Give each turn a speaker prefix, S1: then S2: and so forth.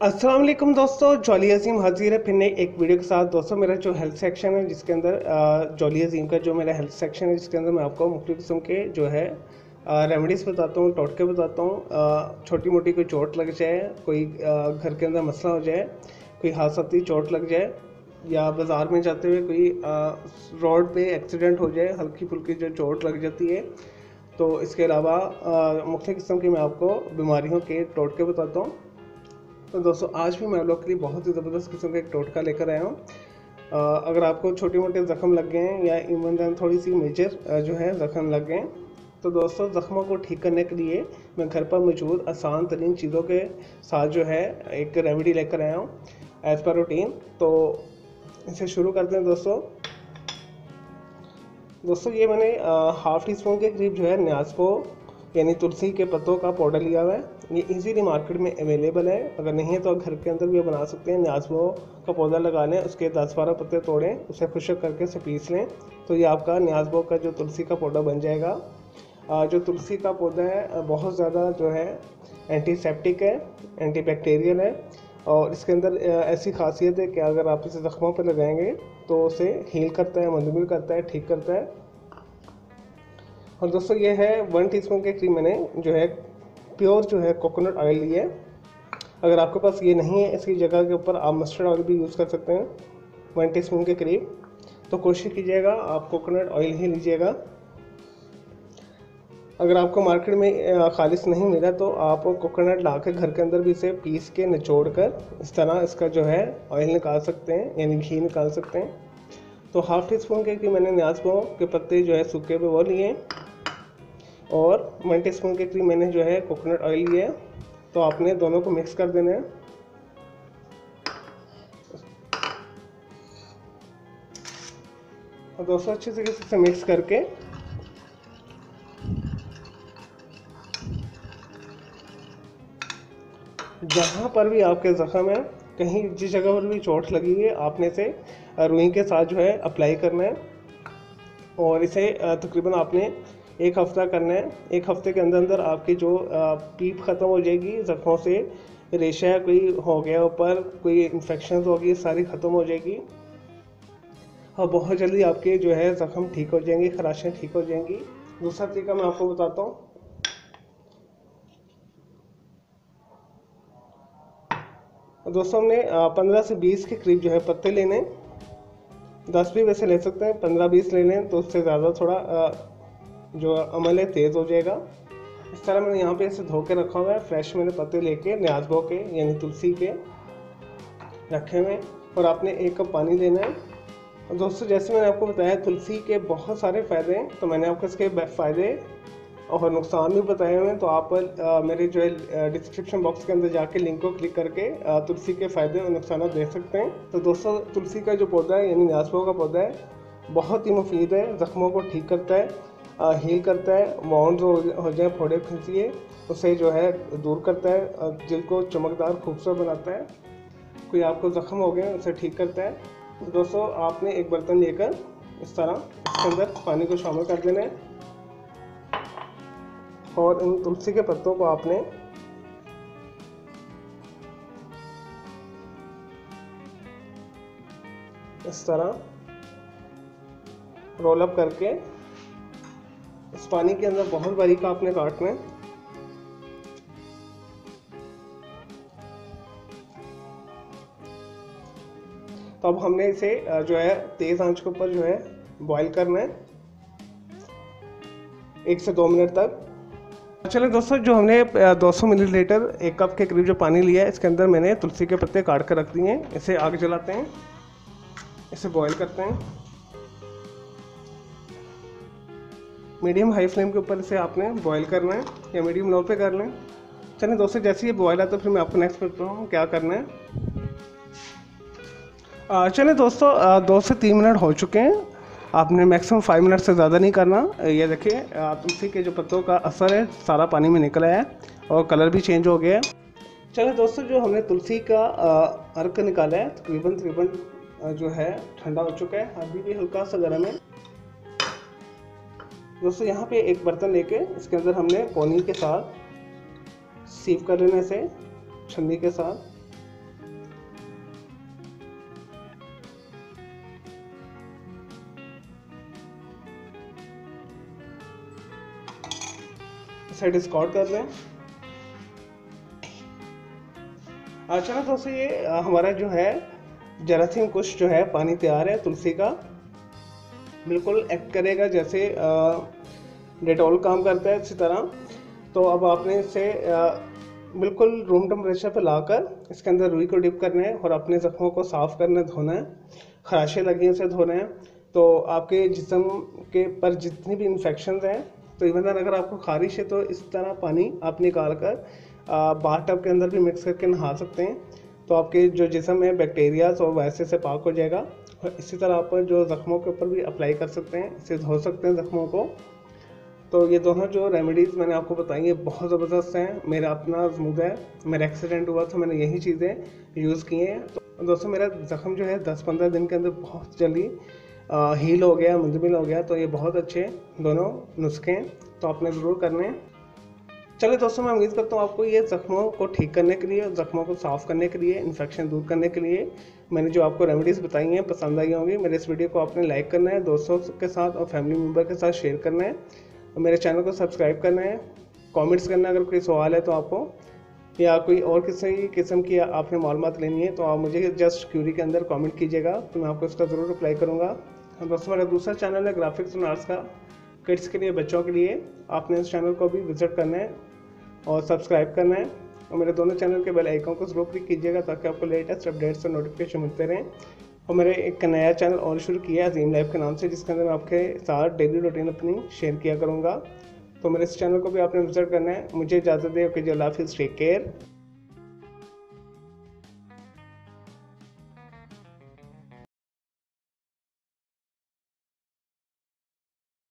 S1: अस्सलाम वालेकुम दोस्तों, जॉली अजीम हाजिर है फिर नई एक वीडियो के साथ। दोस्तों मेरा जो हेल्थ सेक्शन है जिसके अंदर जॉली अजीम का जो मेरा हेल्थ सेक्शन है जिसके अंदर मैं आपको मुख्तलिफ किस्म के जो है रेमेडीज़ बताता हूँ, टोटके बताता हूँ। छोटी मोटी कोई चोट लग जाए, कोई घर के अंदर मसला हो जाए, कोई हादसाती चोट लग जाए, या बाज़ार में जाते हुए कोई रोड पे एक्सीडेंट हो जाए, हल्की फुल्की जो चोट लग जाती है। तो इसके अलावा मुख्तलिफ किस्म की मैं आपको बीमारियों के टोटके बताता हूँ। तो दोस्तों आज भी मैं आप लोग के लिए बहुत ही ज़बरदस्त किस्म का एक टोटका लेकर आया हूँ। अगर आपको छोटे मोटे ज़ख्म लग गए हैं या इवन दैन थोड़ी सी मेजर जो है ज़ख्म लग गए हैं, तो दोस्तों ज़ख्मों को ठीक करने के लिए मैं घर पर मौजूद आसान तरीन चीज़ों के साथ जो है एक रेमेडी लेकर आया हूँ एज़ पर रूटीन। तो इसे शुरू करते हैं दोस्तों ये मैंने हाफ़ टी स्पून के करीब जो है न्याज़पो यानी तुलसी के पत्तों का पाउडर लिया हुआ है। ये इजीली मार्केट में अवेलेबल है, अगर नहीं है तो घर के अंदर भी बना सकते हैं। न्याज़पो का पौधा लगा लें, उसके 10-12 पत्ते तोड़ें, उसे खुश्क करके उसे पीस लें, तो ये आपका न्याज़पो का जो तुलसी का पौधा बन जाएगा। जो तुलसी का पौधा है बहुत ज़्यादा जो है एंटीसेप्टिक है, एंटीबैक्टीरियल है, और इसके अंदर ऐसी खासियत है कि अगर आप इसे ज़ख्मों पर लगाएंगे तो उसे हील करता है, मंजूर करता है, ठीक करता है। और दोस्तों ये है 1 टीस्पून के करीब मैंने जो है प्योर जो है कोकोनट ऑयल लिया है। अगर आपके पास ये नहीं है, इसकी जगह के ऊपर आप मस्टर्ड ऑयल भी यूज़ कर सकते हैं 1 टीस्पून के करीब। तो कोशिश कीजिएगा आप कोकोनट ऑयल ही लीजिएगा। अगर आपको मार्केट में खालिश नहीं मिला तो आप कोकोनट ला के घर के अंदर भी इसे पीस के निचोड़ कर इस तरह इसका जो है ऑयल निकाल सकते हैं, यानी घी निकाल सकते हैं। तो हाफ़ टी स्पून के मैंने न्याज़पो के पत्ते जो है सूखे पे वो लिए, और 1 टीस्पून के करीब मैंने जो है कोकोनट ऑयल लिया है। तो आपने दोनों को मिक्स कर देना है। और दोस्तों अच्छे तरीके से मिक्स करके जहाँ पर भी आपके ज़ख्म है, कहीं जिस जगह पर भी चोट लगी है, आपने इसे रुई के साथ जो है अप्लाई करना है, और इसे तकरीबन आपने 1 हफ़्ता करना है। 1 हफ़्ते के अंदर अंदर आपकी जो पीप ख़त्म हो जाएगी, ज़ख्मों से रेशा कोई हो गया ऊपर, कोई इन्फेक्शन होगी, सारी ख़त्म हो जाएगी, और बहुत जल्दी आपके जो है ज़ख्म ठीक हो जाएंगे, खराशें ठीक हो जाएंगी। दूसरा तरीका मैं आपको बताता हूँ। दोस्तों हमने 15 से 20 के करीब जो है पत्ते लेने, 10 भी वैसे ले सकते हैं, 15-20 ले लें तो उससे ज़्यादा थोड़ा जो अमल है तेज़ हो जाएगा। इस तरह मैंने यहाँ पे इसे धो के रखा हुआ है। फ्रेश मैंने पत्ते लेके न्याज़पो के यानी तुलसी के रखे हुए, और आपने 1 कप पानी लेना है। और दोस्तों जैसे मैंने आपको बताया तुलसी के बहुत सारे फ़ायदे हैं, तो मैंने आपको इसके फ़ायदे और नुकसान भी बताए हुए हैं। तो आप मेरे जो है डिस्क्रिप्शन बॉक्स के अंदर जाके लिंक को क्लिक करके तुलसी के फ़ायदे और नुकसान देख सकते हैं। तो दोस्तों तुलसी का जो पौधा है यानी न्याज़पो का पौधा है बहुत ही मुफीद है, ज़ख्मों को ठीक करता है, हील करता है, वाउंड हो जाए, फोड़े खींचिए, उसे जो है दूर करता है, दिल को चमकदार खूबसूरत बनाता है, कोई आपको ज़ख्म हो गए उसे ठीक करता है। तो दोस्तों आपने एक बर्तन लेकर इस तरह इसके अंदर पानी को शामिल कर देना है, और इन तुलसी के पत्तों को आपने इस तरह रोल अप करके इस पानी के अंदर बहुत बारीक आपने काटना है। तो अब हमने इसे जो है तेज़ आंच के ऊपर जो है बॉईल करना है 1 से 2 मिनट तक। चलिए दोस्तों जो हमने 200 मिलीलीटर 1 कप के करीब जो पानी लिया है, इसके अंदर मैंने तुलसी के पत्ते काट कर रख दिए हैं। इसे आग जलाते हैं, इसे बॉईल करते हैं मीडियम हाई फ्लेम के ऊपर। इसे आपने बॉईल करना है या मीडियम लो पे कर लें। चलिए दोस्तों जैसे ये बॉयल आता है फिर मैं आपको नेक्स्ट बताता हूँ क्या करना है। चलिए दोस्तों 2 से 3 मिनट हो चुके हैं, आपने मैक्सिमम 5 मिनट से ज़्यादा नहीं करना। ये देखिए तुलसी के जो पत्तों का असर है सारा पानी में निकल आया है और कलर भी चेंज हो गया है। चलिए दोस्तों जो हमने तुलसी का अर्क निकाला है तकरीबन जो है ठंडा हो चुका है, अभी भी हल्का सा गर्म है। दोस्तों यहाँ पे एक बर्तन लेके इसके अंदर हमने पानी के साथ सीव कर लेने से छन्नी के साथ इसे डिस्कार्ड कर लें। अच्छा ना दोस्तों, ये हमारा जो है जरासीम कुश जो है पानी तैयार है तुलसी का, बिल्कुल एक्ट करेगा जैसे डेटॉल काम करता है इसी तरह। तो अब आपने इसे बिल्कुल रूम टेम्परेचर पर लाकर इसके अंदर रुई को डिप करना है और अपने ज़ख्मों को साफ़ करना धोना है, खराशें लगी हैं उसे धोना है। तो आपके जिस्म के पर जितनी भी इन्फेक्शन हैं, तो इवन अगर आपको खारिश है तो इस तरह पानी आप निकाल कर बाथ टब के अंदर भी मिक्स करके नहा सकते हैं। तो आपके जो जिस्म है बैक्टीरियाज और वायरस से पाक हो जाएगा। और इसी तरह आप जो ज़ख्मों के ऊपर भी अप्लाई कर सकते हैं, इसे धो सकते हैं ज़ख्मों को। तो ये दोनों जो रेमेडीज़ मैंने आपको बताई है बहुत ज़बरदस्त हैं। मेरा अपना आजमूदा है, मेरा एक्सीडेंट हुआ तो मैंने यही चीज़ें यूज़ की हैं। तो दोस्तों मेरा ज़ख्म जो है 10-15 दिन के अंदर बहुत जल्दी हील हो गया, मुंजमिल हो गया। तो ये बहुत अच्छे दोनों नुस्खे हैं, तो आपने ज़रूर करने हैं। चलिए दोस्तों, मैं उम्मीद करता हूँ आपको ये ज़ख्मों को ठीक करने के लिए, ज़ख्मों को साफ़ करने के लिए, इन्फेक्शन दूर करने के लिए मैंने जो आपको रेमेडीज़ बताई हैं पसंद आई होंगी। मेरे इस वीडियो को आपने लाइक करना है, दोस्तों के साथ और फैमिली मेम्बर के साथ शेयर करना है, और मेरे चैनल को सब्सक्राइब करना है। कमेंट्स करना अगर कोई सवाल है तो आपको, या कोई और किसी किस्म की आपने मालूमात लेनी है तो आप मुझे जस्ट क्यूरी के अंदर कमेंट कीजिएगा, तो मैं आपको इसका ज़रूर रिप्लाई करूँगा। दोस्तों मेरा दूसरा चैनल है ग्राफिक्स एंड आर्ट्स का, किड्स के लिए, बच्चों के लिए। आपने इस चैनल को भी विज़िट करना है और सब्सक्राइब करना है, और मेरे दोनों चैनल के बेल आइकन को ज़रूर क्लिक कीजिएगा ताकि आपको लेटेस्ट अपडेट्स और नोटिफिकेशन मिलते रहें। और मेरे एक नया चैनल और शुरू किया है अजीम लाइफ के नाम से, जिसके अंदर मैं आपके साथ डेली रूटीन अपनी शेयर किया करूँगा। तो मेरे इस चैनल को भी आपने विजिट करना है। मुझे इजाज़त दें, ओके जी, अल्लाह हाफिज़, टेक केयर।